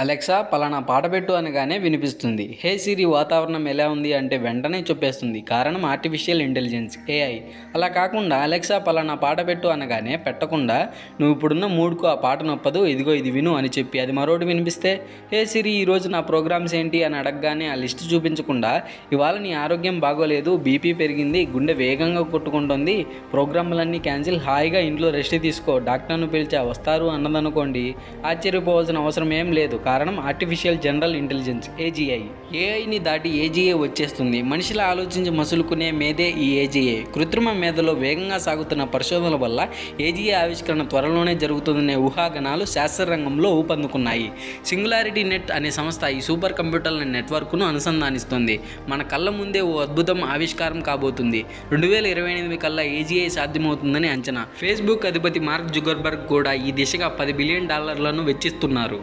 Alexa పలానా పాట పెట్టు అనగానే వినిపిస్తుంది. హే సిరి వాతావరణం ఎలా ఉంది అంటే వెంటనే చెప్పేస్తుంది. కారణం ఆర్టిఫిషియల్ ఇంటెలిజెన్స్ ఏఐ. అలా కాకుండా అలెక్సా పలానా పాట పెట్టు అనగానే పెట్టకుండా నువ్వు ఇప్పుడున్న మూడ్కు ఆ పాట నొప్పదు, ఇదిగో ఇది విను అని చెప్పి అది మరోటి వినిపిస్తే, హే సిరి ఈరోజు నా ప్రోగ్రామ్స్ ఏంటి అని అడగగానే ఆ లిస్ట్ చూపించకుండా ఇవాళ నీ ఆరోగ్యం బాగోలేదు, బీపీ పెరిగింది, గుండె వేగంగా కొట్టుకుంటుంది, ప్రోగ్రాంలన్నీ క్యాన్సిల్, హాయిగా ఇంట్లో రెస్ట్ తీసుకో, డాక్టర్ను పిలిచా వస్తారు అన్నదనుకోండి, ఆశ్చర్యపోవాల్సిన అవసరం ఏం లేదు. కారణం ఆర్టిఫిషియల్ జనరల్ ఇంటెలిజెన్స్ ఏజీఐ. ఏఐని దాటి ఏజీఐ వచ్చేస్తుంది. మనిషిలా ఆలోచించి మసులుకునే మేధే ఈ ఏజీఐ. కృత్రిమ మేధలో వేగంగా సాగుతున్న పరిశోధనల వల్ల ఏజీఐ ఆవిష్కరణ త్వరలోనే జరుగుతుందనే ఊహాగానాలు శాస్త్ర రంగంలో ఊపందుకున్నాయి. సింగులారిటీ నెట్ అనే సంస్థ ఈ సూపర్ కంప్యూటర్ల నెట్వర్క్ను అనుసంధానిస్తుంది. మన కళ్ళ ముందే ఓ అద్భుతం ఆవిష్కారం కాబోతుంది. 2028 కల్లా ఏజీఐ సాధ్యమవుతుందని అంచనా. ఫేస్బుక్ అధిపతి మార్క్ జుకర్బర్గ్ కూడా ఈ దిశగా $10 బిలియన్ వెచ్చిస్తున్నారు.